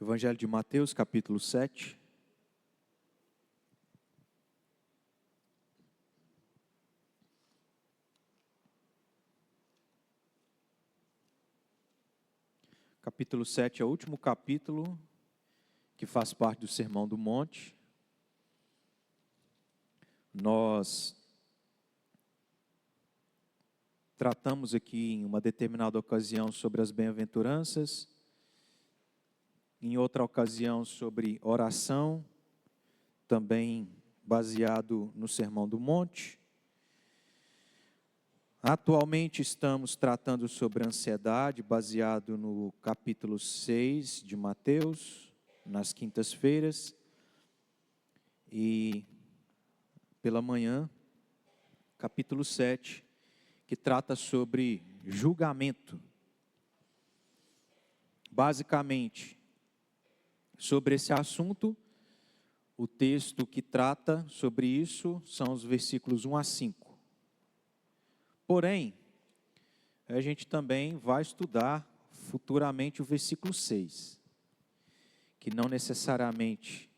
Evangelho de Mateus, capítulo 7. Capítulo 7 é o último capítulo que faz parte do Sermão do Monte. Nós tratamos aqui em uma determinada ocasião sobre as bem-aventuranças, em outra ocasião sobre oração, também baseado no Sermão do Monte. Atualmente estamos tratando sobre ansiedade, baseado no capítulo 6 de Mateus, nas quintas-feiras. E pela manhã, capítulo 7, que trata sobre julgamento. Basicamente, sobre esse assunto, o texto que trata sobre isso são os versículos 1 a 5. Porém, a gente também vai estudar futuramente o versículo 6, que não necessariamente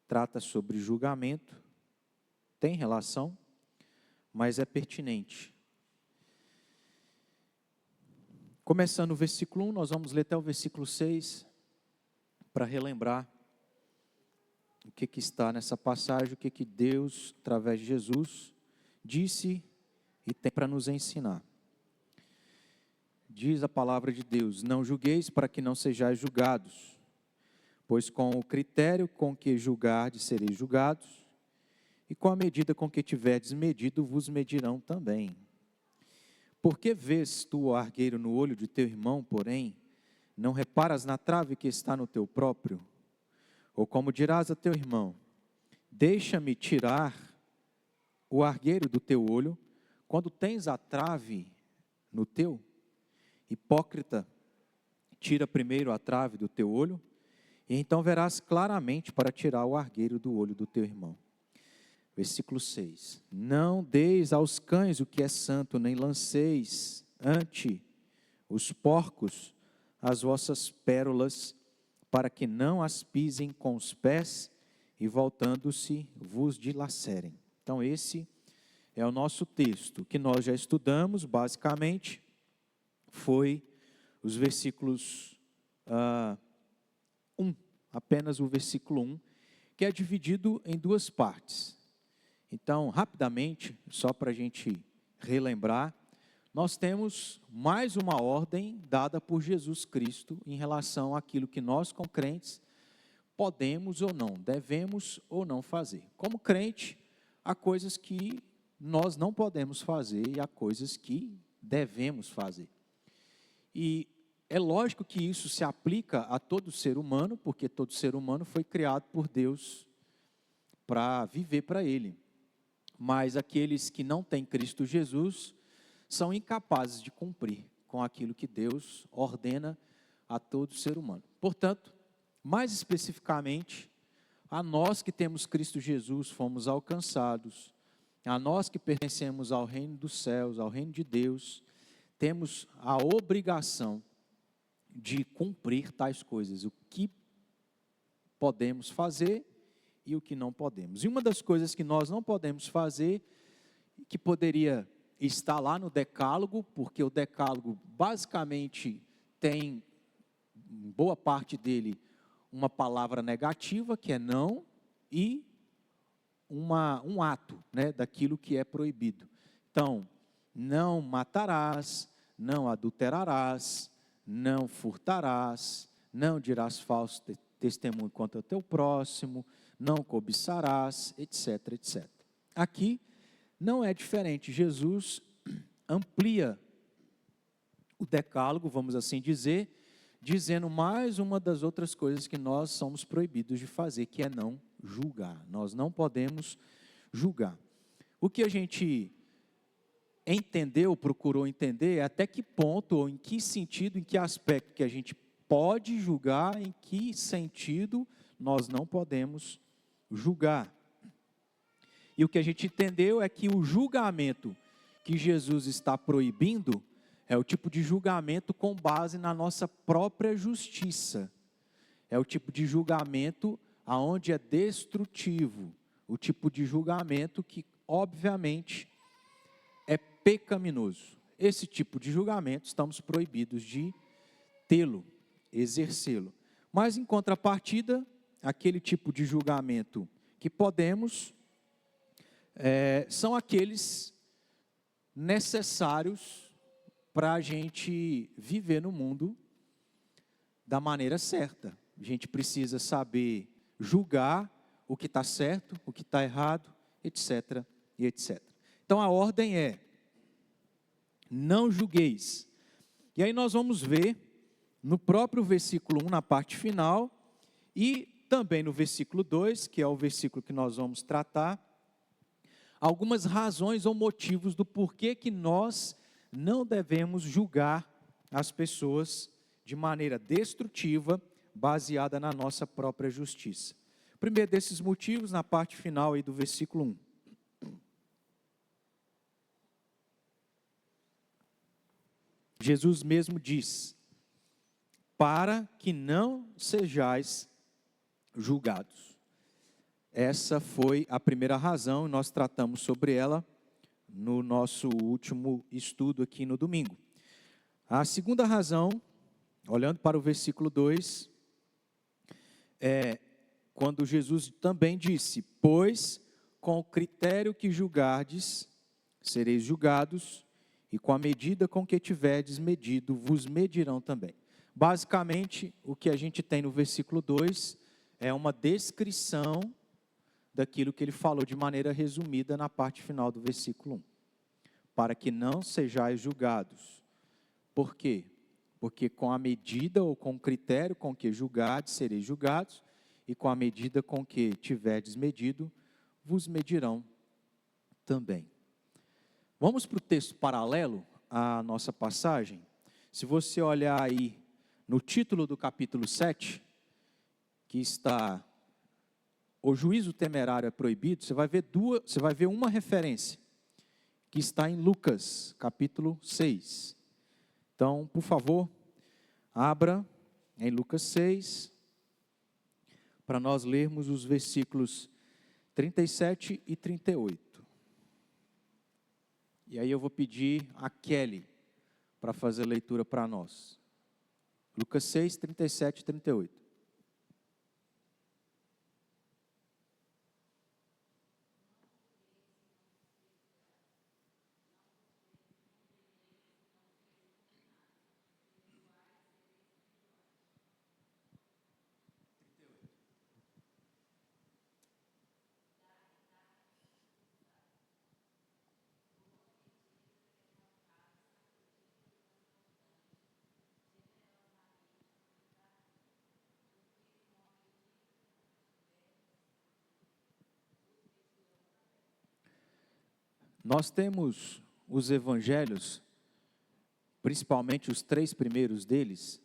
trata sobre julgamento, tem relação, mas é pertinente. Começando o versículo 1, nós vamos ler até o versículo 6, para relembrar o que está nessa passagem, o que Deus, através de Jesus, disse e tem para nos ensinar. Diz a palavra de Deus: não julgueis para que não sejais julgados, pois com o critério com que julgardes sereis julgados, e com a medida com que tiverdes medido vos medirão também. Porque vês tu o argueiro no olho de teu irmão, porém, não reparas na trave que está no teu próprio? Ou como dirás a teu irmão: deixa-me tirar o argueiro do teu olho, quando tens a trave no teu? Hipócrita, tira primeiro a trave do teu olho, e então verás claramente para tirar o argueiro do olho do teu irmão. Versículo 6. Não deis aos cães o que é santo, nem lanceis ante os porcos as vossas pérolas, para que não as pisem com os pés, e voltando-se vos dilacerem. Então esse é o nosso texto, que nós já estudamos, basicamente, foi os versículos 1, apenas o versículo 1, que é dividido em duas partes. Então, rapidamente, só para a gente relembrar, nós temos mais uma ordem dada por Jesus Cristo em relação àquilo que nós, como crentes, podemos ou não, devemos ou não fazer. Como crente, há coisas que nós não podemos fazer e há coisas que devemos fazer. E é lógico que isso se aplica a todo ser humano, porque todo ser humano foi criado por Deus para viver para Ele. Mas aqueles que não têm Cristo Jesus são incapazes de cumprir com aquilo que Deus ordena a todo ser humano. Portanto, mais especificamente, a nós que temos Cristo Jesus, fomos alcançados, a nós que pertencemos ao reino dos céus, ao reino de Deus, temos a obrigação de cumprir tais coisas, o que podemos fazer e o que não podemos. E uma das coisas que nós não podemos fazer, que poderia estar lá no decálogo, porque o decálogo basicamente tem, boa parte dele, uma palavra negativa, que é não, e um ato, daquilo que é proibido. Então, não matarás, não adulterarás, não furtarás, não dirás falso testemunho contra o teu próximo, não cobiçarás, etc, etc. Aqui não é diferente. Jesus amplia o decálogo, vamos assim dizer, dizendo mais uma das outras coisas que nós somos proibidos de fazer, que é não julgar. Nós não podemos julgar. O que a gente entendeu, procurou entender, é até que ponto, ou em que sentido, em que aspecto que a gente pode julgar, em que sentido nós não podemos julgar. E o que a gente entendeu é que o julgamento que Jesus está proibindo é o tipo de julgamento com base na nossa própria justiça. é o tipo de julgamento aonde é destrutivo, o tipo de julgamento que, obviamente, é pecaminoso. Esse tipo de julgamento estamos proibidos de tê-lo, exercê-lo. Mas, em contrapartida, aquele tipo de julgamento que podemos, são aqueles necessários para a gente viver no mundo da maneira certa. A gente precisa saber julgar o que está certo, o que está errado, etc. e etc. Então a ordem é: não julgueis. E aí nós vamos ver no próprio versículo 1, na parte final, e também no versículo 2, que é o versículo que nós vamos tratar, algumas razões ou motivos do porquê que nós não devemos julgar as pessoas de maneira destrutiva, baseada na nossa própria justiça. O primeiro desses motivos, na parte final aí do versículo 1. Jesus mesmo diz: para que não sejais julgados. Essa foi a primeira razão, e nós tratamos sobre ela no nosso último estudo aqui no domingo. A segunda razão, olhando para o versículo 2, é quando Jesus também disse: pois com o critério que julgardes, sereis julgados, e com a medida com que tiverdes medido, vos medirão também. Basicamente, o que a gente tem no versículo 2 é uma descrição daquilo que ele falou de maneira resumida na parte final do versículo 1. Para que não sejais julgados. Por quê? Porque com a medida ou com o critério com que julgardes, sereis julgados, e com a medida com que tiverdes medido, vos medirão também. Vamos para o texto paralelo à nossa passagem. Se você olhar aí no título do capítulo 7, que está o juízo temerário é proibido, você vai ver uma referência, que está em Lucas, capítulo 6. Então, por favor, abra em Lucas 6, para nós lermos os versículos 37 e 38. E aí eu vou pedir a Kelly para fazer a leitura para nós. Lucas 6, 37 e 38. Nós temos os evangelhos, principalmente os 3 primeiros deles,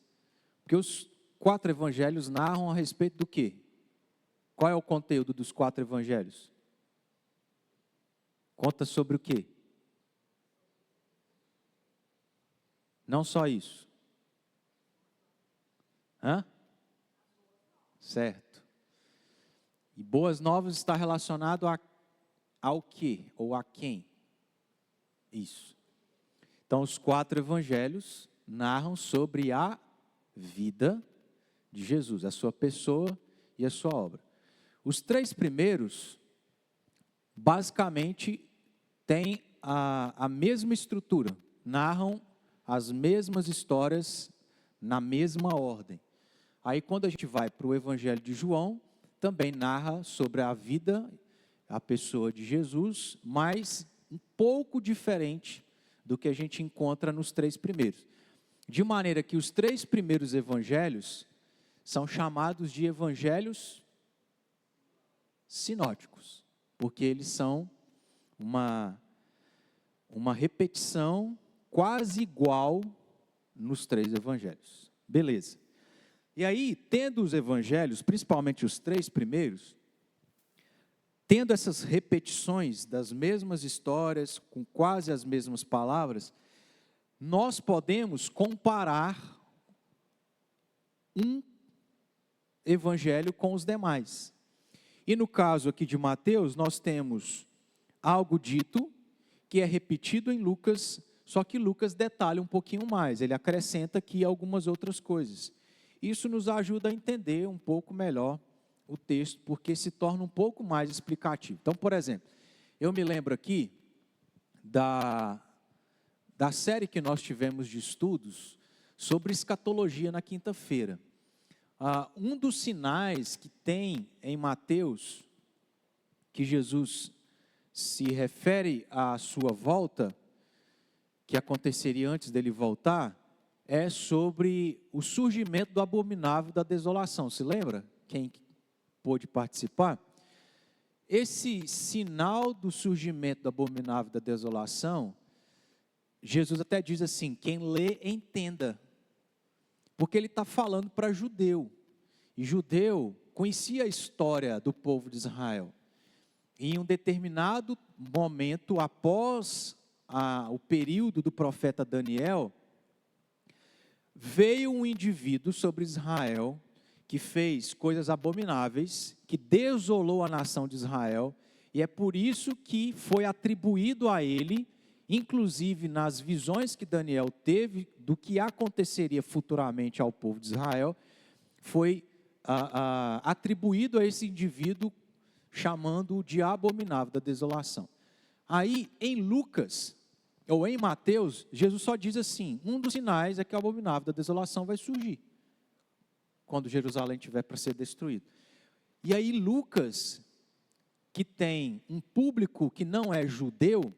porque os 4 evangelhos narram a respeito do quê? Qual é o conteúdo dos 4 evangelhos? Conta sobre o quê? Não só isso. Certo. E Boas Novas está relacionado ao quê? Ou a quem? Isso. Então, os 4 evangelhos narram sobre a vida de Jesus, a sua pessoa e a sua obra. Os 3 primeiros, basicamente, têm a mesma estrutura, narram as mesmas histórias na mesma ordem. Aí, quando a gente vai para o Evangelho de João, também narra sobre a vida, a pessoa de Jesus, mas um pouco diferente do que a gente encontra nos 3 primeiros. De maneira que os 3 primeiros evangelhos são chamados de evangelhos sinóticos, porque eles são uma repetição quase igual nos 3 evangelhos. Beleza. E aí, tendo os evangelhos, principalmente os 3 primeiros, tendo essas repetições das mesmas histórias, com quase as mesmas palavras, nós podemos comparar um evangelho com os demais. E no caso aqui de Mateus, nós temos algo dito que é repetido em Lucas, só que Lucas detalha um pouquinho mais, ele acrescenta aqui algumas outras coisas. Isso nos ajuda a entender um pouco melhor o texto, porque se torna um pouco mais explicativo. Então, por exemplo, eu me lembro aqui da série que nós tivemos de estudos sobre escatologia na quinta-feira. Um dos sinais que tem em Mateus, que Jesus se refere à sua volta, que aconteceria antes dele voltar, é sobre o surgimento do abominável da desolação. Se lembra? Quem pôde participar? Esse sinal do surgimento do abominável da desolação, Jesus até diz assim, quem lê, entenda. Porque ele está falando para judeu. E judeu conhecia a história do povo de Israel. E em um determinado momento, após o período do profeta Daniel, veio um indivíduo sobre Israel que fez coisas abomináveis, que desolou a nação de Israel, e é por isso que foi atribuído a ele, inclusive nas visões que Daniel teve do que aconteceria futuramente ao povo de Israel, foi atribuído a esse indivíduo, chamando-o de abominável da desolação. Aí, em Lucas, ou em Mateus, Jesus só diz assim, um dos sinais é que o abominável da desolação vai surgir, quando Jerusalém tiver para ser destruído. E aí Lucas, que tem um público que não é judeu,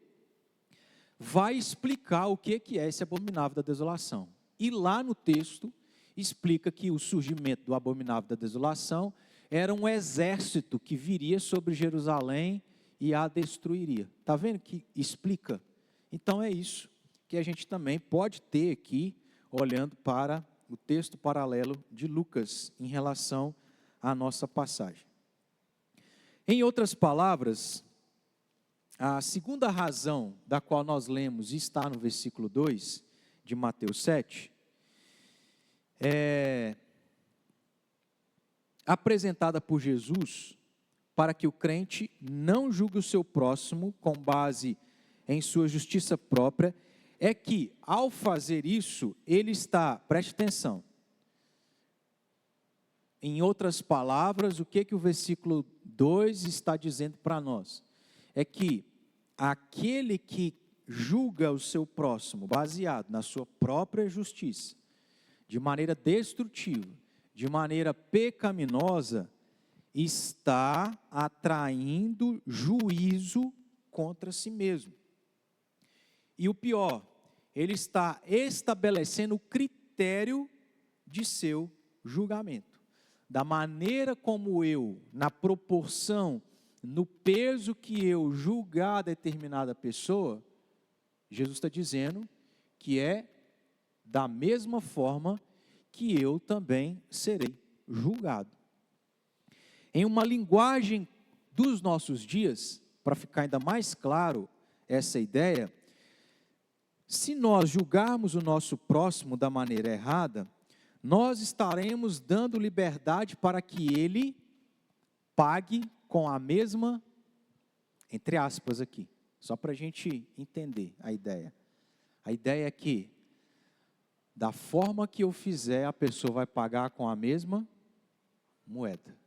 vai explicar o que é esse abominável da desolação. E lá no texto, explica que o surgimento do abominável da desolação era um exército que viria sobre Jerusalém e a destruiria. Está vendo que explica? Então é isso que a gente também pode ter aqui, olhando para o texto paralelo de Lucas, em relação à nossa passagem. Em outras palavras, a segunda razão da qual nós lemos está no versículo 2 de Mateus 7, é apresentada por Jesus para que o crente não julgue o seu próximo com base em sua justiça própria, é que, ao fazer isso, ele está, preste atenção, em outras palavras, o que o versículo 2 está dizendo para nós? É que aquele que julga o seu próximo, baseado na sua própria justiça, de maneira destrutiva, de maneira pecaminosa, está atraindo juízo contra si mesmo. E o pior, ele está estabelecendo o critério de seu julgamento. Da maneira como eu, na proporção, no peso que eu julgar determinada pessoa, Jesus está dizendo que é da mesma forma que eu também serei julgado. Em uma linguagem dos nossos dias, para ficar ainda mais claro essa ideia, se nós julgarmos o nosso próximo da maneira errada, nós estaremos dando liberdade para que ele pague com a mesma, entre aspas aqui, só para a gente entender a ideia. A ideia é que, da forma que eu fizer, a pessoa vai pagar com a mesma moeda.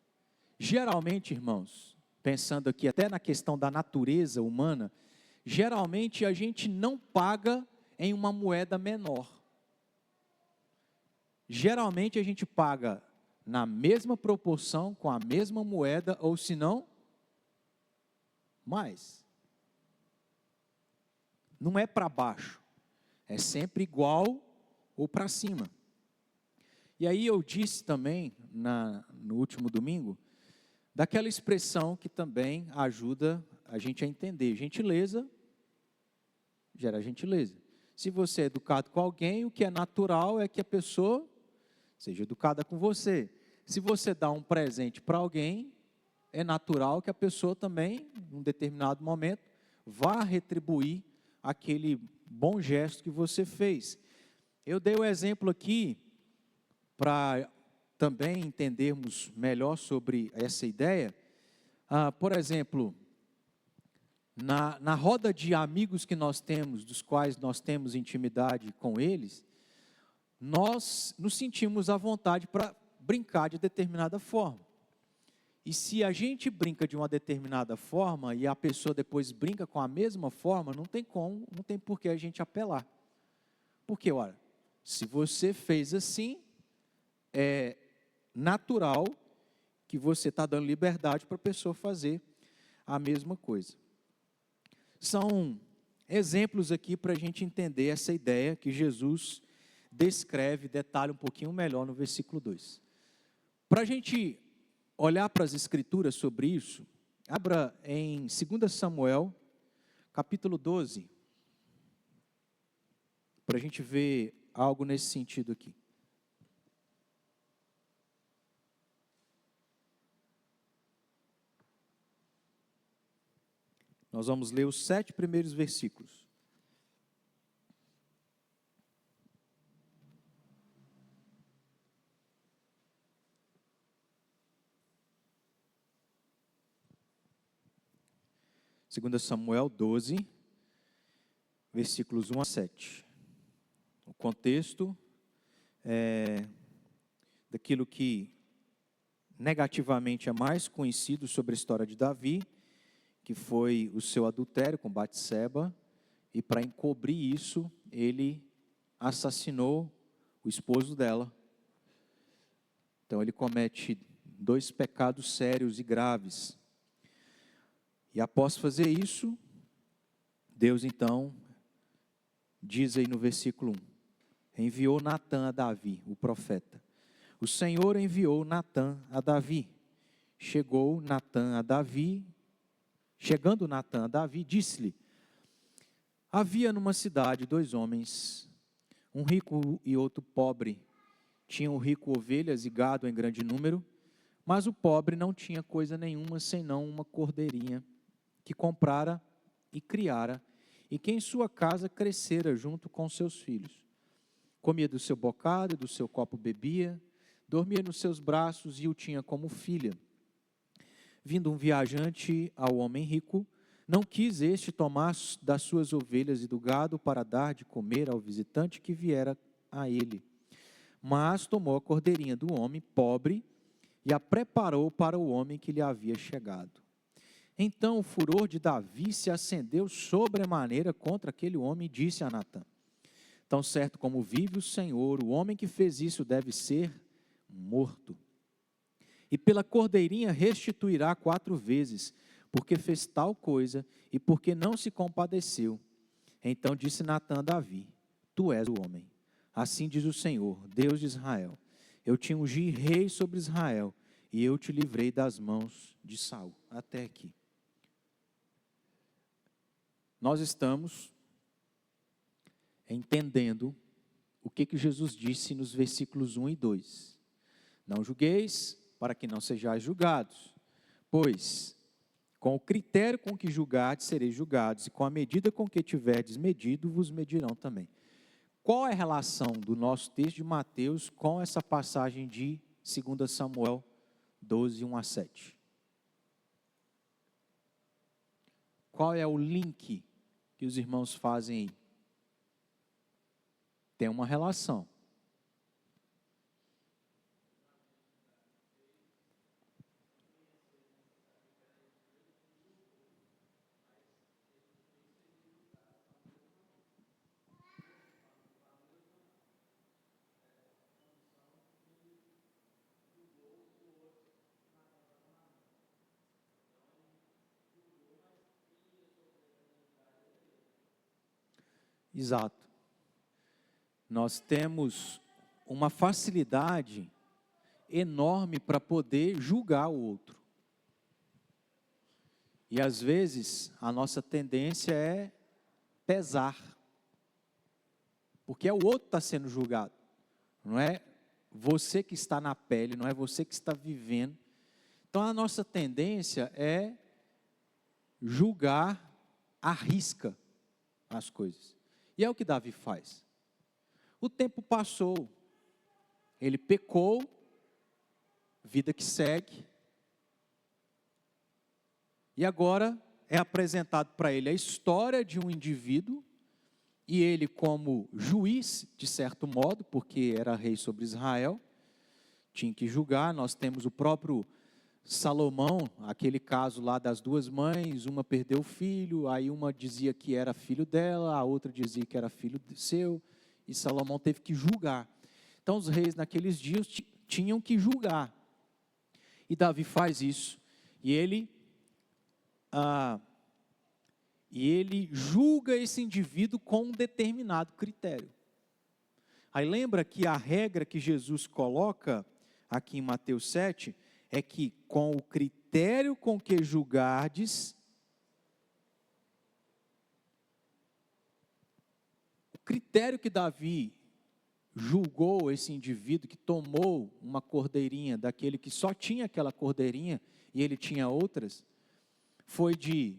Geralmente, irmãos, pensando aqui até na questão da natureza humana, geralmente a gente não paga em uma moeda menor. Geralmente a gente paga na mesma proporção, com a mesma moeda, ou se não, mais. Não é para baixo, é sempre igual ou para cima. E aí eu disse também, no último domingo, daquela expressão que também ajuda a gente a entender. Gentileza gera gentileza. Se você é educado com alguém, o que é natural é que a pessoa seja educada com você. Se você dá um presente para alguém, é natural que a pessoa também, em um determinado momento, vá retribuir aquele bom gesto que você fez. Eu dei o exemplo aqui para também entendermos melhor sobre essa ideia, por exemplo, na roda de amigos que nós temos, dos quais nós temos intimidade com eles, nós nos sentimos à vontade para brincar de determinada forma. E se a gente brinca de uma determinada forma e a pessoa depois brinca com a mesma forma, não tem por que a gente apelar. Porque, olha, se você fez assim, é natural que você está dando liberdade para a pessoa fazer a mesma coisa. São exemplos aqui para a gente entender essa ideia que Jesus descreve, detalha um pouquinho melhor no versículo 2. Para a gente olhar para as Escrituras sobre isso, abra em 2 Samuel, capítulo 12, para a gente ver algo nesse sentido aqui. Nós vamos ler os 7 primeiros versículos. Segunda Samuel 12, versículos 1 a 7. O contexto é daquilo que negativamente é mais conhecido sobre a história de Davi, que foi o seu adultério com Batseba, e para encobrir isso, ele assassinou o esposo dela. Então ele comete 2 pecados sérios e graves. E após fazer isso, Deus então, diz aí no versículo 1, enviou Natã a Davi, o profeta. O Senhor enviou Natã a Davi. Chegando Natã a Davi, disse-lhe: havia numa cidade 2 homens, um rico e outro pobre. Tinham o rico ovelhas e gado em grande número, mas o pobre não tinha coisa nenhuma, senão uma cordeirinha, que comprara e criara, e que em sua casa crescera junto com seus filhos. Comia do seu bocado e do seu copo bebia, dormia nos seus braços e o tinha como filha. Vindo um viajante ao homem rico, não quis este tomar das suas ovelhas e do gado para dar de comer ao visitante que viera a ele. Mas tomou a cordeirinha do homem pobre e a preparou para o homem que lhe havia chegado. Então o furor de Davi se acendeu sobremaneira contra aquele homem e disse a Natã: tão certo como vive o Senhor, o homem que fez isso deve ser morto. E pela cordeirinha restituirá 4 vezes, porque fez tal coisa e porque não se compadeceu. Então disse Natã a Davi: tu és o homem. Assim diz o Senhor, Deus de Israel: eu te ungi rei sobre Israel, e eu te livrei das mãos de Saul. Até aqui. Nós estamos entendendo o que Jesus disse nos versículos 1 e 2. Não julgueis, para que não sejais julgados, pois com o critério com que julgardes, sereis julgados, e com a medida com que tiverdes medido, vos medirão também. Qual é a relação do nosso texto de Mateus com essa passagem de 2 Samuel 12, 1 a 7? Qual é o link que os irmãos fazem aí? Tem uma relação. Exato. Nós temos uma facilidade enorme para poder julgar o outro. E às vezes a nossa tendência é pesar, porque é o outro que está sendo julgado, não é você que está na pele, não é você que está vivendo. Então a nossa tendência é julgar à risca as coisas. E é o que Davi faz. O tempo passou, ele pecou, vida que segue. E agora é apresentado para ele a história de um indivíduo, e ele como juiz, de certo modo, porque era rei sobre Israel, tinha que julgar. Nós temos o próprio Salomão, aquele caso lá das duas mães, uma perdeu o filho, aí uma dizia que era filho dela, a outra dizia que era filho seu, e Salomão teve que julgar. Então os reis naqueles dias tinham que julgar, e Davi faz isso, e ele julga esse indivíduo com um determinado critério. Aí lembra que a regra que Jesus coloca aqui em Mateus 7 é que com o critério com que julgardes, o critério que Davi julgou esse indivíduo que tomou uma cordeirinha daquele que só tinha aquela cordeirinha e ele tinha outras, foi de: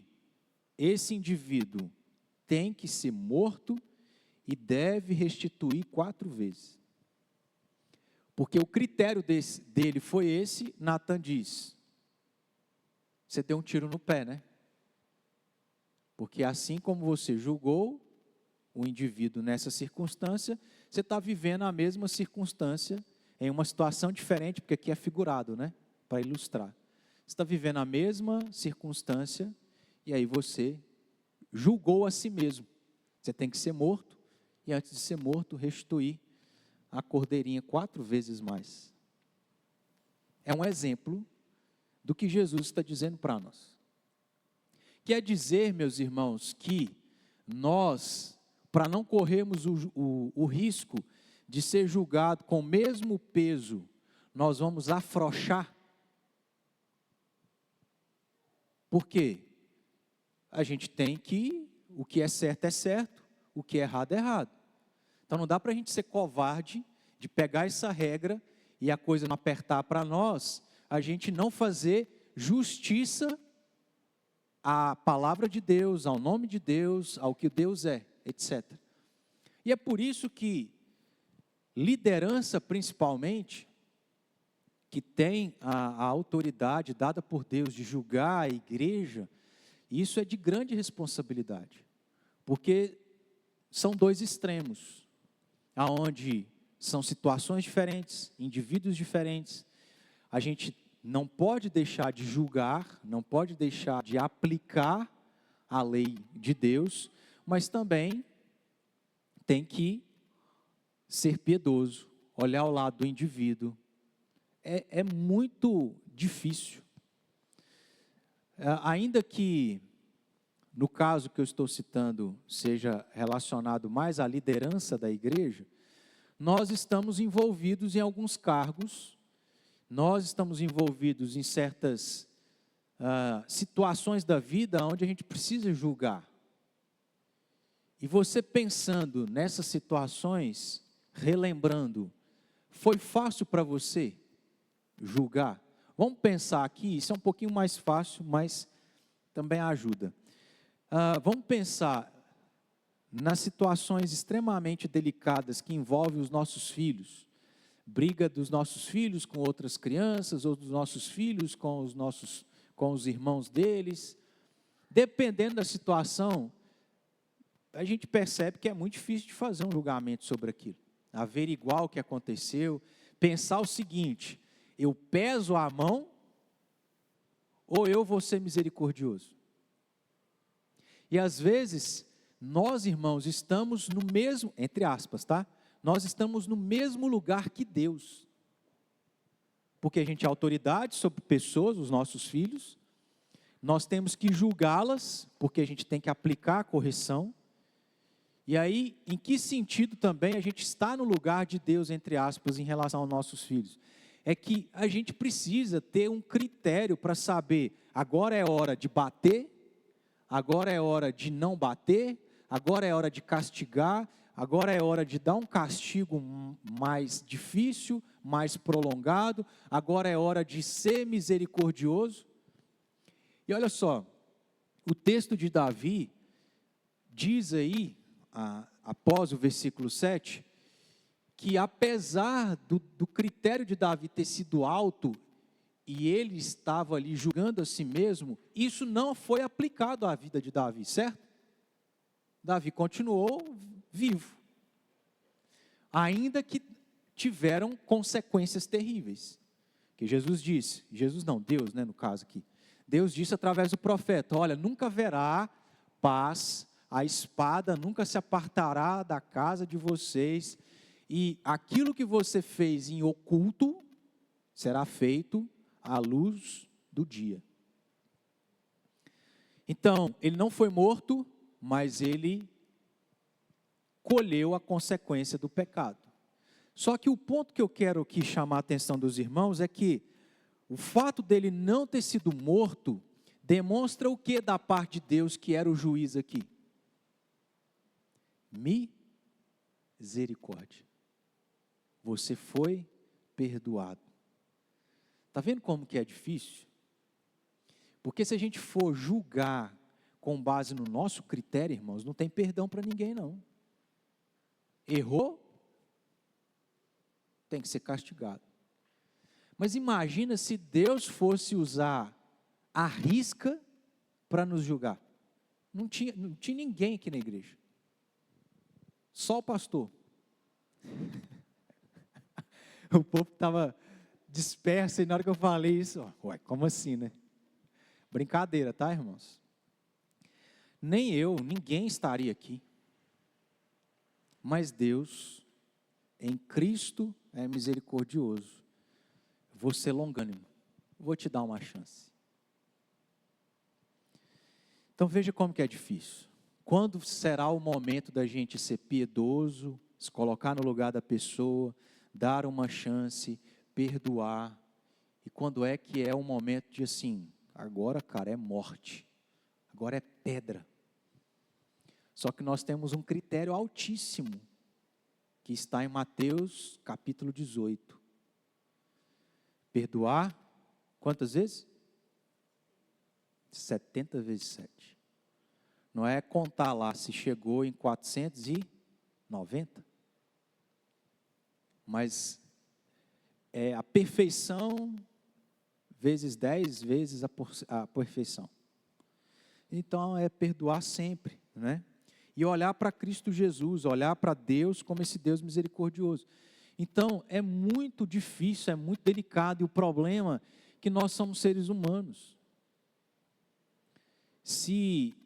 esse indivíduo tem que ser morto e deve restituir 4 vezes. Porque o critério dele foi esse. Natan diz: você deu um tiro no pé, né? Porque assim como você julgou o indivíduo nessa circunstância, você está vivendo a mesma circunstância em uma situação diferente, porque aqui é figurado, né? Para ilustrar. Você está vivendo a mesma circunstância, e aí você julgou a si mesmo. Você tem que ser morto, e antes de ser morto, restituir a cordeirinha 4 vezes mais. É um exemplo do que Jesus está dizendo para nós. Quer dizer, meus irmãos, que nós, para não corrermos o risco de ser julgado com o mesmo peso, nós vamos afrouxar. Por quê? A gente tem que, o que é certo, o que é errado. Então não dá para a gente ser covarde de pegar essa regra e a coisa não apertar para nós, a gente não fazer justiça à palavra de Deus, ao nome de Deus, ao que Deus é, etc. E é por isso que liderança, principalmente, que tem a autoridade dada por Deus de julgar a igreja, isso é de grande responsabilidade, porque são 2 extremos, aonde são situações diferentes, indivíduos diferentes. A gente não pode deixar de julgar, não pode deixar de aplicar a lei de Deus, mas também tem que ser piedoso, olhar ao lado do indivíduo. É muito difícil. Ainda que, no caso que eu estou citando, seja relacionado mais à liderança da igreja, nós estamos envolvidos em alguns cargos, nós estamos envolvidos em certas situações da vida onde a gente precisa julgar. E você pensando nessas situações, relembrando, foi fácil para você julgar? Vamos pensar aqui, isso é um pouquinho mais fácil, mas também ajuda. Vamos pensar nas situações extremamente delicadas que envolvem os nossos filhos. Briga dos nossos filhos com outras crianças, ou dos nossos filhos com os irmãos deles. Dependendo da situação, a gente percebe que é muito difícil de fazer um julgamento sobre aquilo. Averiguar o que aconteceu, pensar o seguinte: eu peso a mão ou eu vou ser misericordioso? E às vezes, nós, irmãos, estamos no mesmo, entre aspas, tá? Nós estamos no mesmo lugar que Deus. Porque a gente é autoridade sobre pessoas, os nossos filhos. Nós temos que julgá-las, porque a gente tem que aplicar a correção. E aí, em que sentido também a gente está no lugar de Deus, entre aspas, em relação aos nossos filhos? É que a gente precisa ter um critério para saber, agora é hora de bater, agora é hora de não bater, agora é hora de castigar, agora é hora de dar um castigo mais difícil, mais prolongado, agora é hora de ser misericordioso. E olha só, o texto de Davi diz aí, após o versículo 7, que apesar do critério de Davi ter sido alto, e ele estava ali julgando a si mesmo, isso não foi aplicado à vida de Davi, certo? Davi continuou vivo, ainda que tiveram consequências terríveis. Que Jesus disse, Jesus não, Deus, né, no caso aqui. Deus disse através do profeta: olha, nunca haverá paz, a espada nunca se apartará da casa de vocês, e aquilo que você fez em oculto será feito à luz do dia. Então, ele não foi morto, mas ele colheu a consequência do pecado. Só que o ponto que eu quero aqui chamar a atenção dos irmãos é que o fato dele não ter sido morto demonstra o que da parte de Deus, que era o juiz aqui? Misericórdia. Você foi perdoado. Está vendo como que é difícil? Porque se a gente for julgar com base no nosso critério, irmãos, não tem perdão para ninguém, não. Errou, tem que ser castigado. Mas imagina se Deus fosse usar a risca para nos julgar. Não tinha ninguém aqui na igreja. Só o pastor. O povo estava disperso, e na hora que eu falei isso, ué, como assim, né? Brincadeira, tá, irmãos? Nem eu, ninguém estaria aqui. Mas Deus, em Cristo, é misericordioso. Vou ser longânimo. Vou te dar uma chance. Então veja como que é difícil. Quando será o momento da gente ser piedoso, se colocar no lugar da pessoa, dar uma chance, perdoar? E quando é que é o momento de assim, agora, cara, é morte. Agora é pedra. Só que nós temos um critério altíssimo, que está em Mateus capítulo 18. Perdoar, quantas vezes? 70 vezes 7. Não é contar lá se chegou em 490. Mas é a perfeição vezes 10 vezes a perfeição. Então é perdoar sempre, né? E olhar para Cristo Jesus, olhar para Deus como esse Deus misericordioso. Então é muito difícil, é muito delicado, e o problema é que nós somos seres humanos. Se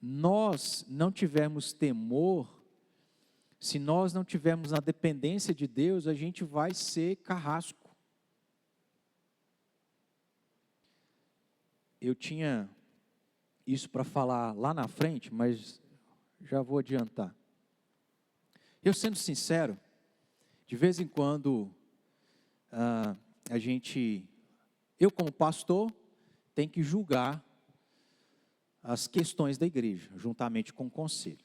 nós não tivermos temor, se nós não tivermos a dependência de Deus, a gente vai ser carrasco. Eu tinha isso para falar lá na frente, mas já vou adiantar. Eu sendo sincero, de vez em quando, eu como pastor, tenho que julgar as questões da igreja, juntamente com o conselho.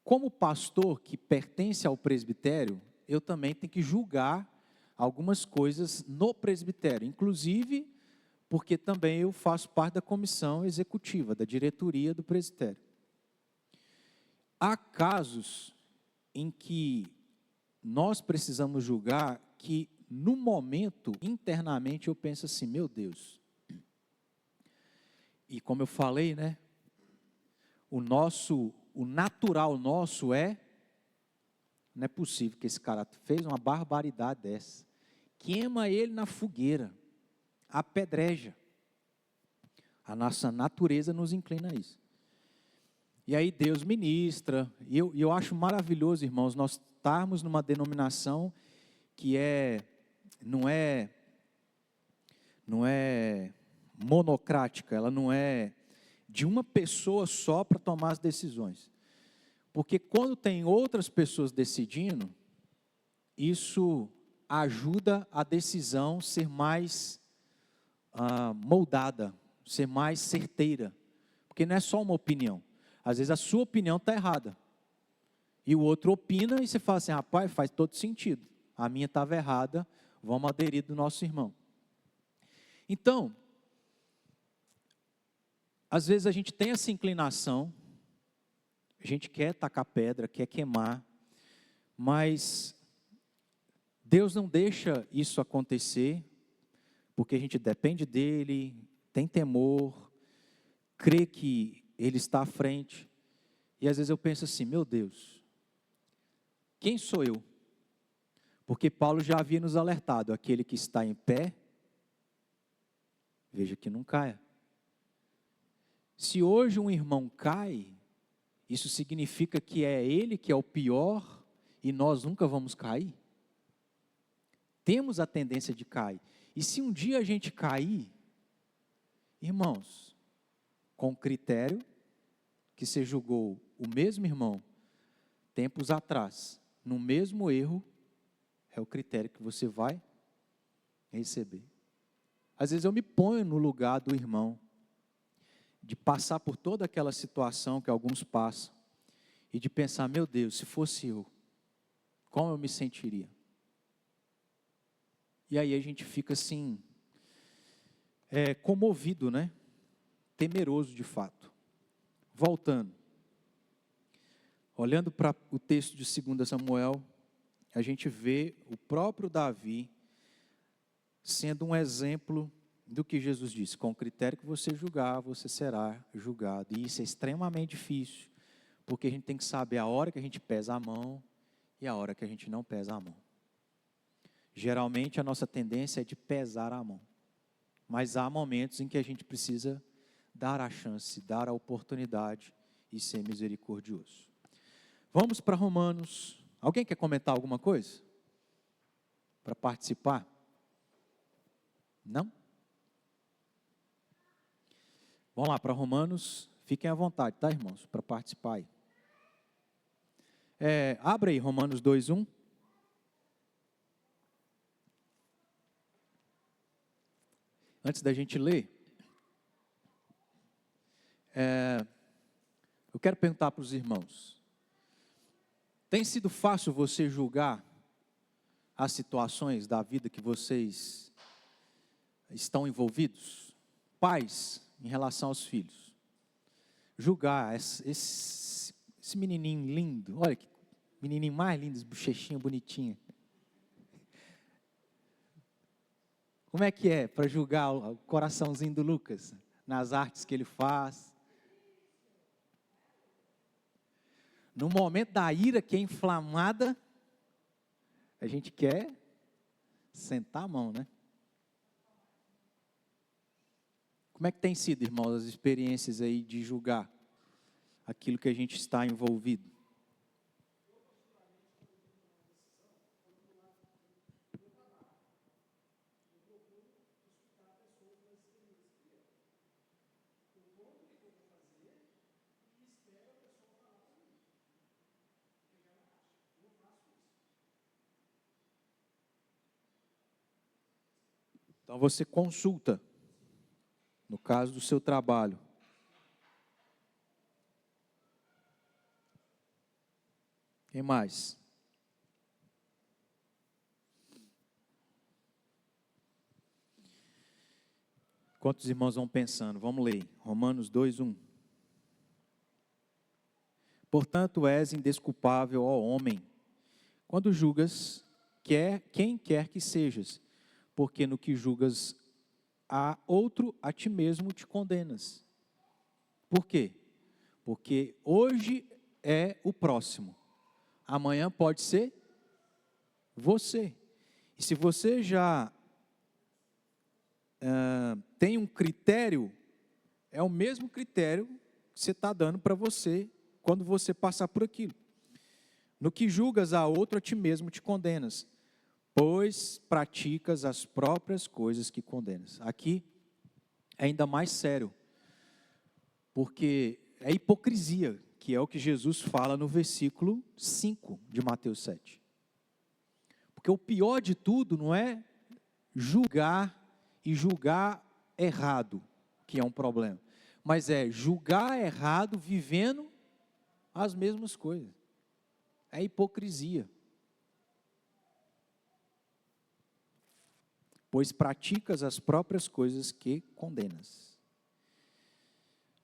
Como pastor que pertence ao presbitério, eu também tenho que julgar algumas coisas no presbitério, inclusive porque também eu faço parte da comissão executiva, da diretoria do presbitério. Há casos em que nós precisamos julgar que, no momento, internamente, eu penso assim, meu Deus. E como eu falei, né? O natural nosso não é possível que esse cara fez uma barbaridade dessa. Queima ele na fogueira. Apedreja. A nossa natureza nos inclina a isso. E aí Deus ministra, e eu acho maravilhoso, irmãos, nós estarmos numa denominação que não é monocrática, ela não é de uma pessoa só para tomar as decisões. Porque quando tem outras pessoas decidindo, isso ajuda a decisão ser mais moldada, ser mais certeira, porque não é só uma opinião. Às vezes a sua opinião está errada, e o outro opina, e você fala assim, rapaz, faz todo sentido, a minha estava errada, vamos aderir do nosso irmão. Então, às vezes a gente tem essa inclinação, a gente quer tacar pedra, quer queimar, mas Deus não deixa isso acontecer, porque a gente depende dele, tem temor, crê que ele está à frente. E às vezes eu penso assim, meu Deus, quem sou eu? Porque Paulo já havia nos alertado, aquele que está em pé, veja que não caia. Se hoje um irmão cai, isso significa que é ele que é o pior e nós nunca vamos cair? Temos a tendência de cair. E se um dia a gente cair, irmãos, com critério que você julgou o mesmo irmão tempos atrás, no mesmo erro, é o critério que você vai receber. Às vezes eu me ponho no lugar do irmão, de passar por toda aquela situação que alguns passam, e de pensar, meu Deus, se fosse eu, como eu me sentiria? E aí a gente fica assim, comovido, né? Temeroso de fato. Voltando, olhando para o texto de 2 Samuel, a gente vê o próprio Davi sendo um exemplo do que Jesus disse, com o critério que você julgar, você será julgado. E isso é extremamente difícil, porque a gente tem que saber a hora que a gente pesa a mão e a hora que a gente não pesa a mão. Geralmente a nossa tendência é de pesar a mão, mas há momentos em que a gente precisa dar a chance, dar a oportunidade e ser misericordioso. Vamos para Romanos. Alguém quer comentar alguma coisa? Para participar? Não? Vamos lá para Romanos. Fiquem à vontade, tá, irmãos? Para participar aí. Abra aí Romanos 2:1. Antes da gente ler, eu quero perguntar para os irmãos. Tem sido fácil você julgar as situações da vida que vocês estão envolvidos? Pais, em relação aos filhos. Julgar esse menininho lindo. Olha que menininho mais lindo, bochechinha bonitinha. Como é que é para julgar o coraçãozinho do Lucas? Nas artes que ele faz. No momento da ira que é inflamada, a gente quer sentar a mão, né? Como é que tem sido, irmãos, as experiências aí de julgar aquilo que a gente está envolvido? Então você consulta, no caso do seu trabalho. Quem mais? Quantos irmãos vão pensando? Vamos ler. Romanos 2:1. Portanto, és indesculpável, ó homem, quando julgas quem quer que sejas, porque no que julgas a outro, a ti mesmo te condenas. Por quê? Porque hoje é o próximo, amanhã pode ser você. E se você já tem um critério, é o mesmo critério que você está dando para você quando você passar por aquilo. No que julgas a outro, a ti mesmo te condenas, pois praticas as próprias coisas que condenas. Aqui é ainda mais sério, porque é hipocrisia, que é o que Jesus fala no versículo 5 de Mateus 7. Porque o pior de tudo não é julgar e julgar errado, que é um problema, mas é julgar errado vivendo as mesmas coisas. É hipocrisia. Pois praticas as próprias coisas que condenas.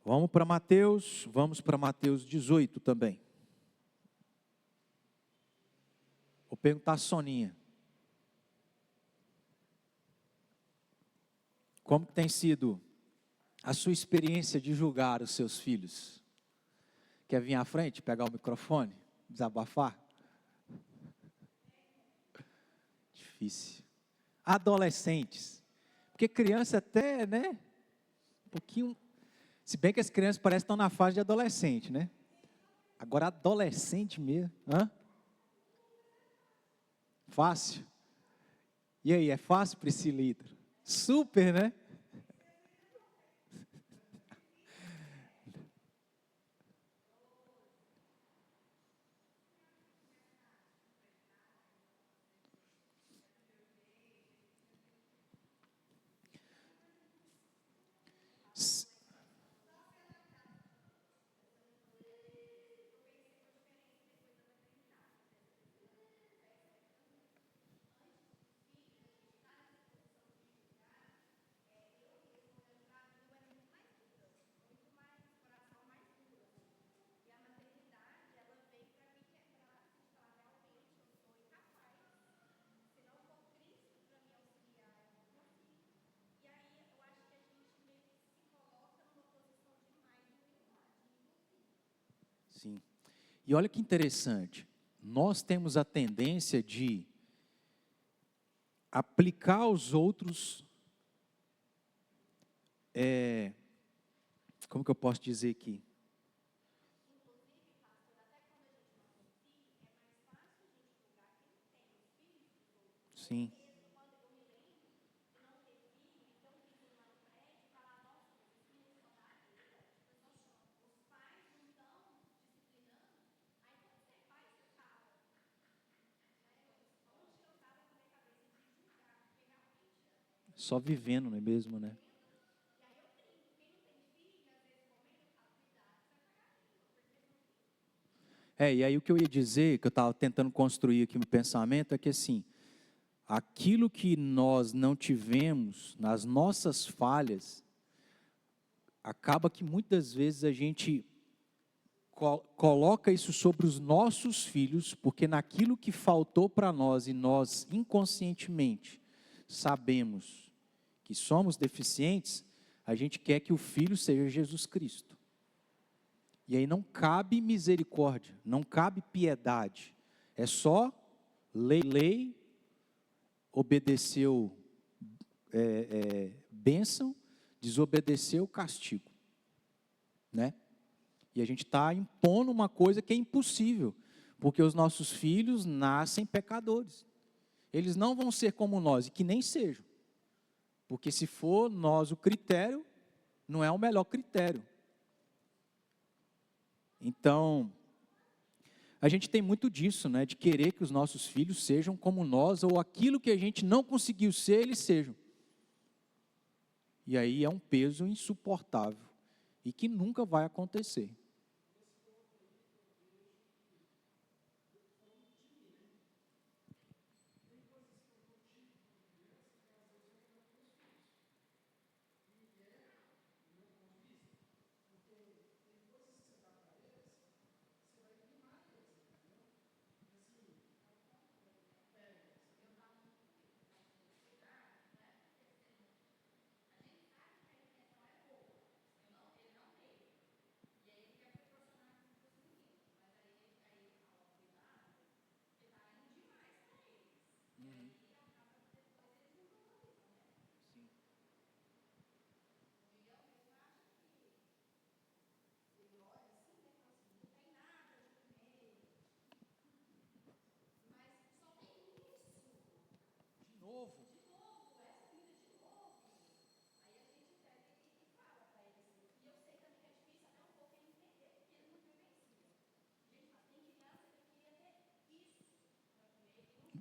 Vamos para Mateus 18 também. Vou perguntar a Soninha. Como que tem sido a sua experiência de julgar os seus filhos? Quer vir à frente, pegar o microfone, desabafar? Difícil. Adolescentes. Porque criança até, né? Um pouquinho. Se bem que as crianças parecem que estão na fase de adolescente, né? Agora adolescente mesmo. Hã? Fácil? E aí, é fácil, Priscila e Ítalo? Super, né? Sim. E olha que interessante. Nós temos a tendência de aplicar aos outros, como que eu posso dizer aqui? Sim. Só vivendo, não é mesmo, né? E aí o que eu ia dizer, que eu estava tentando construir aqui no pensamento, é que assim, aquilo que nós não tivemos nas nossas falhas, acaba que muitas vezes a gente coloca isso sobre os nossos filhos, porque naquilo que faltou para nós e nós inconscientemente sabemos que somos deficientes, a gente quer que o filho seja Jesus Cristo. E aí não cabe misericórdia, não cabe piedade, é só lei, obedeceu bênção, desobedeceu castigo, né? E a gente está impondo uma coisa que é impossível, porque os nossos filhos nascem pecadores. Eles não vão ser como nós, e que nem sejam. Porque se for nós o critério, não é o melhor critério. Então, a gente tem muito disso, né? De querer que os nossos filhos sejam como nós, ou aquilo que a gente não conseguiu ser, eles sejam. E aí é um peso insuportável, e que nunca vai acontecer.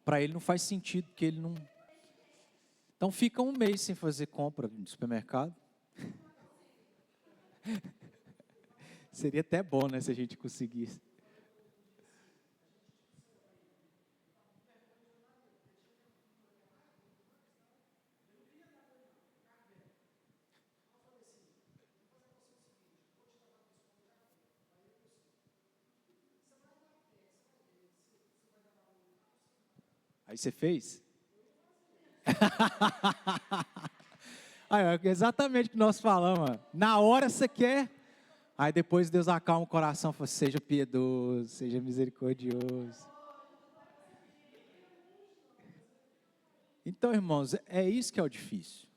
Para ele não faz sentido, porque ele não... Então fica um mês sem fazer compra no supermercado. Seria até bom, né, se a gente conseguisse. Aí você fez? Aí, é exatamente o que nós falamos. Ó. Na hora você quer, aí depois Deus acalma o coração e fala, seja piedoso, seja misericordioso. Então, irmãos, é isso que é o difícil.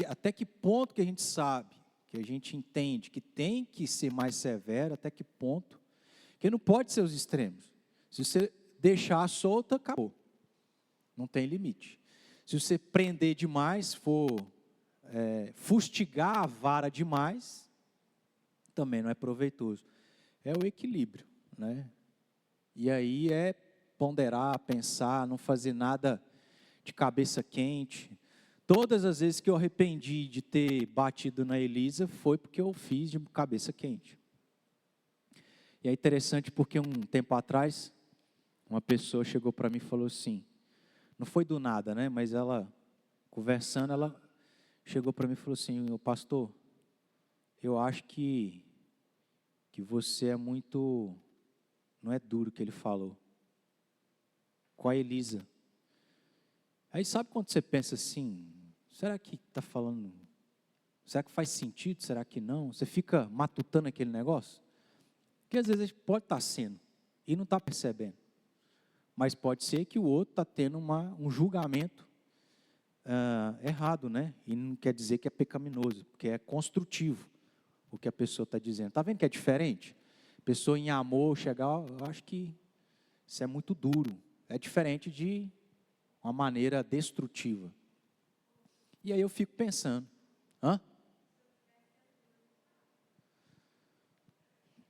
Até que ponto que a gente sabe, que a gente entende que tem que ser mais severo, até que ponto, que não pode ser os extremos. Se você deixar solta, acabou. Não tem limite. Se você prender demais, for fustigar a vara demais, também não é proveitoso. É o equilíbrio, né? E aí é ponderar, pensar, não fazer nada de cabeça quente. Todas as vezes que eu arrependi de ter batido na Elisa, foi porque eu fiz de cabeça quente. E é interessante porque um tempo atrás, uma pessoa chegou para mim e falou assim, não foi do nada, né? Mas ela, conversando, ela chegou para mim e falou assim, pastor, eu acho que você é muito, não é duro o que ele falou, com a Elisa. Aí sabe quando você pensa assim, será que está falando, será que faz sentido, será que não? Você fica matutando aquele negócio? Porque às vezes a gente pode estar sendo e não está percebendo. Mas pode ser que o outro está tendo um julgamento errado, né? E não quer dizer que é pecaminoso, porque é construtivo o que a pessoa está dizendo. Está vendo que é diferente? A pessoa em amor chegar, eu acho que isso é muito duro. É diferente de uma maneira destrutiva. E aí eu fico pensando,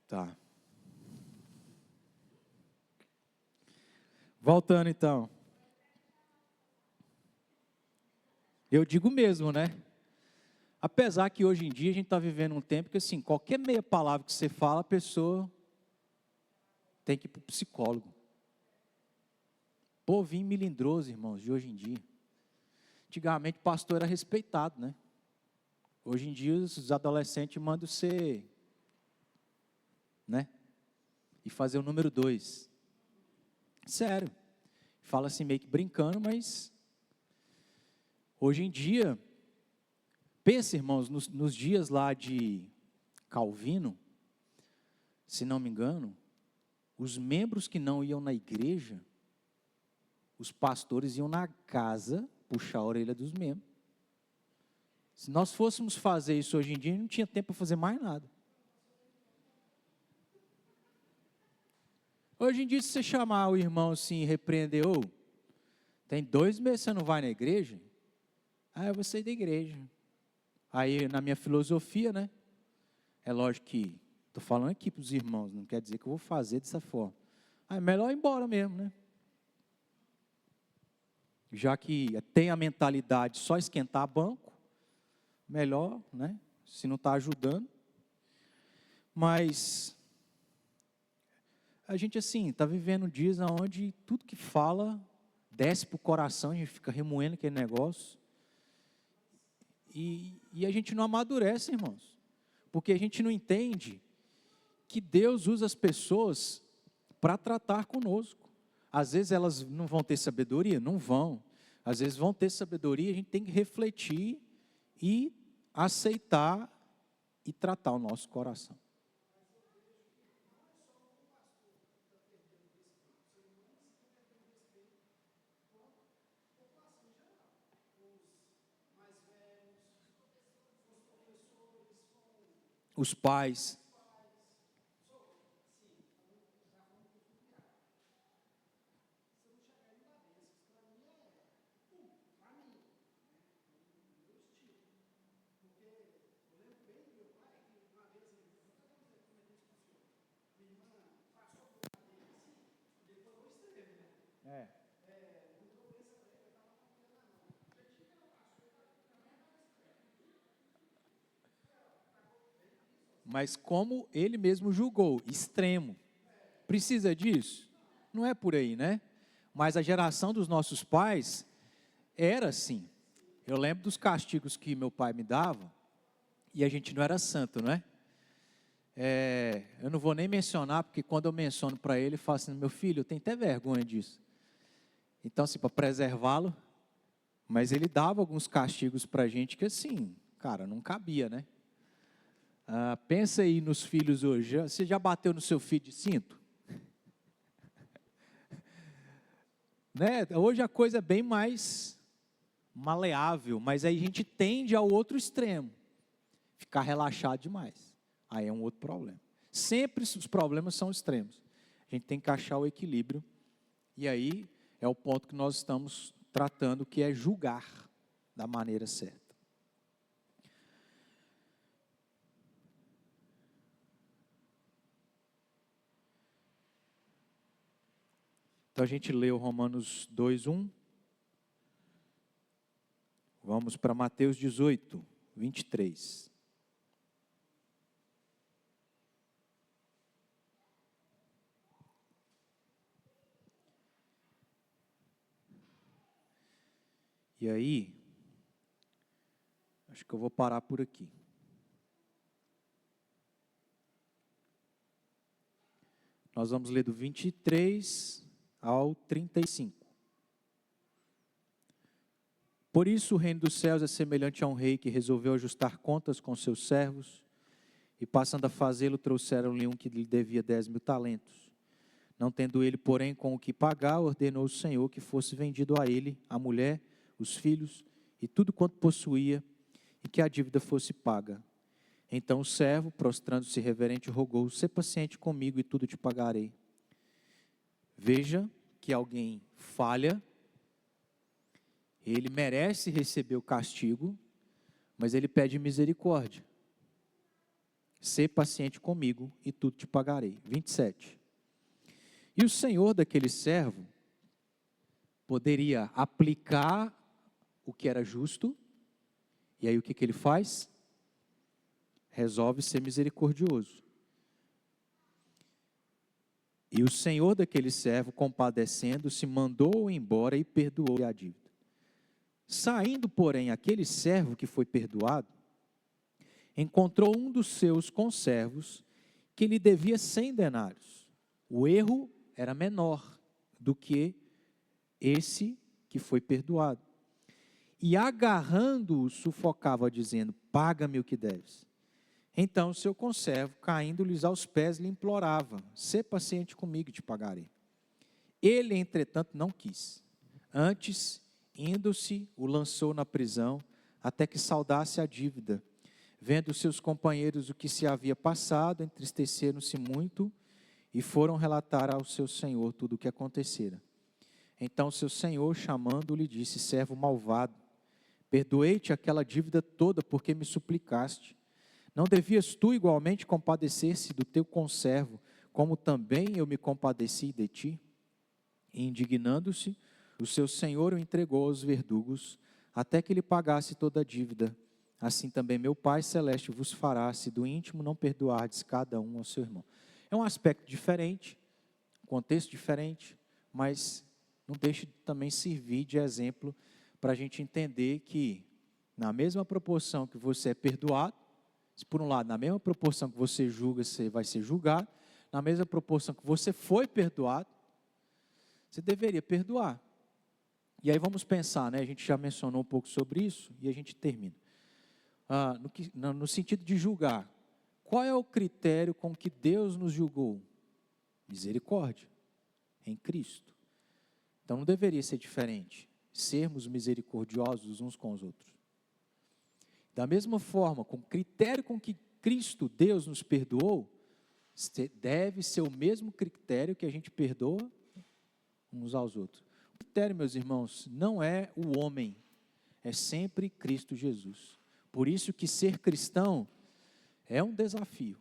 Tá. Voltando então. Eu digo mesmo, né? Apesar que hoje em dia a gente está vivendo um tempo que assim, qualquer meia palavra que você fala, a pessoa tem que ir para o psicólogo. Povinho melindroso, irmãos, de hoje em dia. Antigamente o pastor era respeitado, né? Hoje em dia os adolescentes mandam ser, né? E fazer o número 2. Sério. Fala assim meio que brincando, mas hoje em dia, pensa, irmãos, nos dias lá de Calvino, se não me engano, os membros que não iam na igreja, os pastores iam na casa puxar a orelha dos membros. Se nós fôssemos fazer isso hoje em dia, não tinha tempo para fazer mais nada. Hoje em dia, se você chamar o irmão assim e repreender, tem 2 meses que você não vai na igreja? Eu vou sair da igreja. Aí, na minha filosofia, né? É lógico que, estou falando aqui para os irmãos, não quer dizer que eu vou fazer dessa forma. É melhor ir embora mesmo, né? Já que tem a mentalidade só esquentar banco, melhor, né? Se não está ajudando. Mas a gente assim, está vivendo dias onde tudo que fala desce para o coração, a gente fica remoendo aquele negócio. E a gente não amadurece, irmãos. Porque a gente não entende que Deus usa as pessoas para tratar conosco. Às vezes elas não vão ter sabedoria? Não vão. Às vezes vão ter sabedoria, a gente tem que refletir e aceitar e tratar o nosso coração. Os pais. Mas como ele mesmo julgou, extremo. Precisa disso? Não é por aí, né? Mas a geração dos nossos pais era assim. Eu lembro dos castigos que meu pai me dava, e a gente não era santo, não é? Eu não vou nem mencionar, porque quando eu menciono para ele, ele fala assim, meu filho, eu tenho até vergonha disso. Então, assim, para preservá-lo, Mas ele dava alguns castigos para a gente que assim, cara, não cabia, né? Pensa aí nos filhos hoje. Você já bateu no seu filho de cinto? Né? Hoje a coisa é bem mais maleável, mas aí a gente tende ao outro extremo, ficar relaxado demais. Aí é um outro problema. Sempre os problemas são extremos. A gente tem que achar o equilíbrio. E aí é o ponto que nós estamos tratando, que é julgar da maneira certa. Então a gente leu Romanos 2:1. Vamos para Mateus 18, 23. E aí, acho que eu vou parar por aqui. Nós vamos ler do 23 ao 35. Por isso o reino dos céus é semelhante a um rei que resolveu ajustar contas com seus servos, e passando a fazê-lo, trouxeram-lhe um que lhe devia 10.000 talentos. Não tendo ele, porém, com o que pagar, ordenou o Senhor que fosse vendido a ele, a mulher, os filhos e tudo quanto possuía, e que a dívida fosse paga. Então o servo, prostrando-se reverente, rogou: sê paciente comigo e tudo te pagarei. Veja que alguém falha, ele merece receber o castigo, mas ele pede misericórdia. Sê paciente comigo e tudo te pagarei. 27. E o senhor daquele servo poderia aplicar o que era justo, e aí o que ele faz? Resolve ser misericordioso. E o senhor daquele servo, compadecendo-se, mandou-o embora e perdoou-lhe a dívida. Saindo, porém, aquele servo que foi perdoado, encontrou um dos seus conservos que lhe devia 100 denários. O erro era menor do que esse que foi perdoado. E agarrando-o, sufocava, dizendo: paga-me o que deves. Então o seu conservo, caindo-lhes aos pés, lhe implorava: sê paciente comigo e te pagarei. Ele, entretanto, não quis. Antes, indo-se, o lançou na prisão, até que saldasse a dívida. Vendo seus companheiros o que se havia passado, entristeceram-se muito e foram relatar ao seu senhor tudo o que acontecera. Então seu senhor, chamando-lhe, disse: servo malvado, perdoei-te aquela dívida toda porque me suplicaste. Não devias tu igualmente compadecer-se do teu conservo, como também eu me compadeci de ti? E indignando-se, o seu senhor o entregou aos verdugos, até que lhe pagasse toda a dívida. Assim também meu Pai Celeste vos fará, se do íntimo não perdoardes cada um ao seu irmão. É um aspecto diferente, contexto diferente, mas não deixe de também servir de exemplo para a gente entender que, na mesma proporção que você é perdoado, se por um lado, na mesma proporção que você julga, você vai ser julgado, na mesma proporção que você foi perdoado, você deveria perdoar. E aí vamos pensar, né? A gente já mencionou um pouco sobre isso e a gente termina. No sentido de julgar, qual é o critério com que Deus nos julgou? Misericórdia, em Cristo. Então não deveria ser diferente, sermos misericordiosos uns com os outros. Da mesma forma, com o critério com que Cristo, Deus, nos perdoou, deve ser o mesmo critério que a gente perdoa uns aos outros. O critério, meus irmãos, não é o homem, é sempre Cristo Jesus. Por isso que ser cristão é um desafio,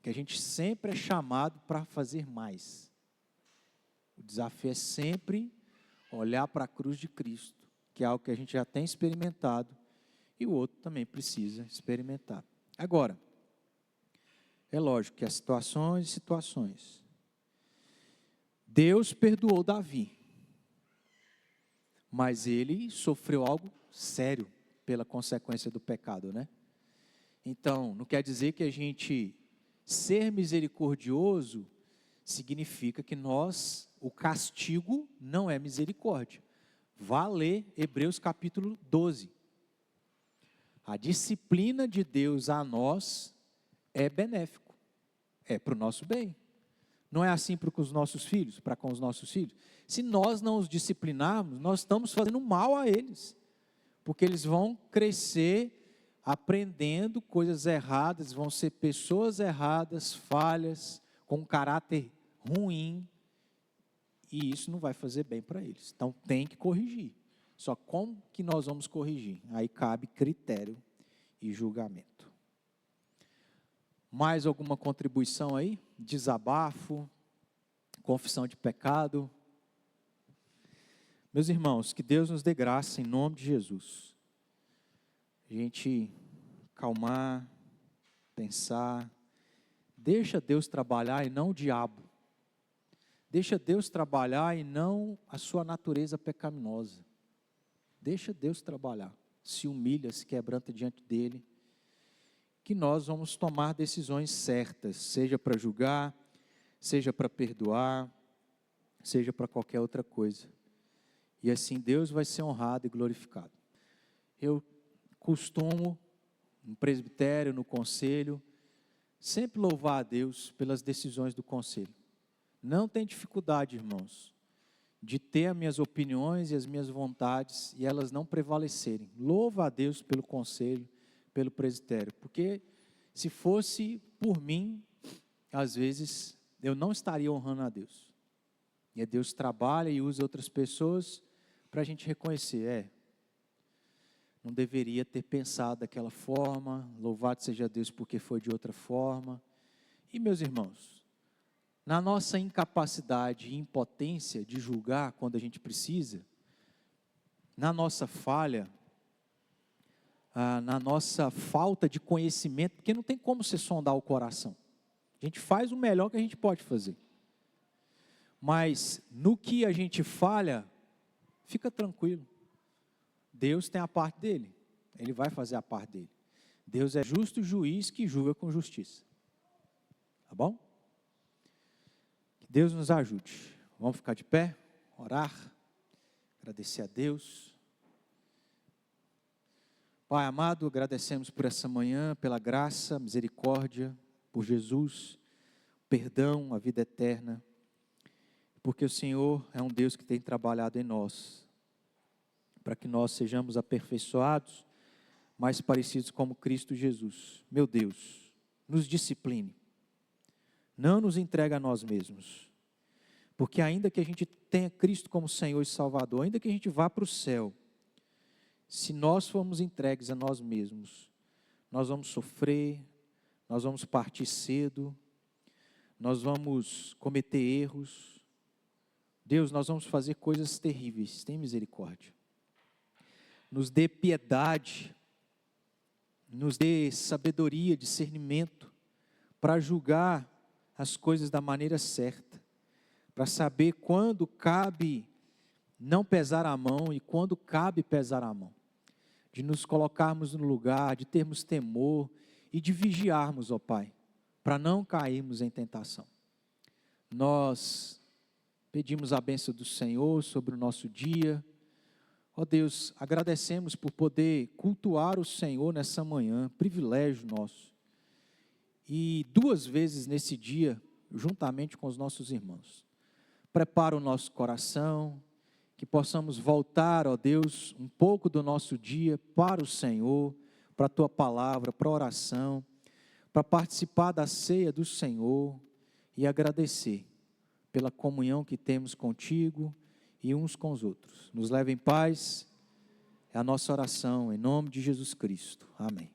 que a gente sempre é chamado para fazer mais. O desafio é sempre olhar para a cruz de Cristo, que é algo que a gente já tem experimentado, e o outro também precisa experimentar. Agora, é lógico que há situações e situações. Deus perdoou Davi, mas ele sofreu algo sério pela consequência do pecado, né? Então, não quer dizer que a gente ser misericordioso significa que o castigo não é misericórdia. Vá ler Hebreus capítulo 12. A disciplina de Deus a nós é benéfico, é para o nosso bem. Não é assim para com os nossos filhos, para com os nossos filhos? Se nós não os disciplinarmos, nós estamos fazendo mal a eles, porque eles vão crescer aprendendo coisas erradas, vão ser pessoas erradas, falhas, com um caráter ruim, e isso não vai fazer bem para eles. Então tem que corrigir. Só como que nós vamos corrigir? Aí cabe critério e julgamento. Mais alguma contribuição aí? Desabafo, confissão de pecado. Meus irmãos, que Deus nos dê graça em nome de Jesus. A gente calmar, pensar. Deixa Deus trabalhar e não o diabo. Deixa Deus trabalhar e não a sua natureza pecaminosa. Deixa Deus trabalhar. Se humilha, se quebranta diante dele. Que nós vamos tomar decisões certas, seja para julgar, seja para perdoar, seja para qualquer outra coisa. E assim Deus vai ser honrado e glorificado. Eu costumo, no presbitério, no conselho, sempre louvar a Deus pelas decisões do conselho. Não tem dificuldade, irmãos, de ter as minhas opiniões e as minhas vontades e elas não prevalecerem. Louva a Deus pelo conselho, pelo presbitério, porque se fosse por mim, às vezes eu não estaria honrando a Deus. E Deus trabalha e usa outras pessoas para a gente reconhecer, não deveria ter pensado daquela forma, louvado seja Deus porque foi de outra forma. E meus irmãos, na nossa incapacidade e impotência de julgar quando a gente precisa, na nossa falha, na nossa falta de conhecimento, porque não tem como você sondar o coração. A gente faz o melhor que a gente pode fazer. Mas no que a gente falha, fica tranquilo. Deus tem a parte dele. Ele vai fazer a parte dele. Deus é justo juiz que julga com justiça. Tá bom? Que Deus nos ajude. Vamos ficar de pé, orar, agradecer a Deus. Pai amado, agradecemos por essa manhã, pela graça, misericórdia, por Jesus, perdão, a vida eterna, porque o Senhor é um Deus que tem trabalhado em nós, para que nós sejamos aperfeiçoados, mais parecidos como Cristo Jesus. Meu Deus, nos discipline, não nos entregue a nós mesmos, porque ainda que a gente tenha Cristo como Senhor e Salvador, ainda que a gente vá para o céu, se nós formos entregues a nós mesmos, nós vamos sofrer, nós vamos partir cedo, nós vamos cometer erros. Deus, nós vamos fazer coisas terríveis, tem misericórdia. Nos dê piedade, nos dê sabedoria, discernimento, para julgar as coisas da maneira certa, para saber quando cabe não pesar a mão e quando cabe pesar a mão. De nos colocarmos no lugar, de termos temor e de vigiarmos, ó Pai, para não cairmos em tentação. Nós pedimos a bênção do Senhor sobre o nosso dia. Ó Deus, agradecemos por poder cultuar o Senhor nessa manhã, privilégio nosso. E 2 vezes nesse dia, juntamente com os nossos irmãos. Prepara o nosso coração, que possamos voltar, ó Deus, um pouco do nosso dia para o Senhor, para a Tua palavra, para a oração, para participar da ceia do Senhor e agradecer pela comunhão que temos contigo e uns com os outros. Nos leve em paz, é a nossa oração, em nome de Jesus Cristo. Amém.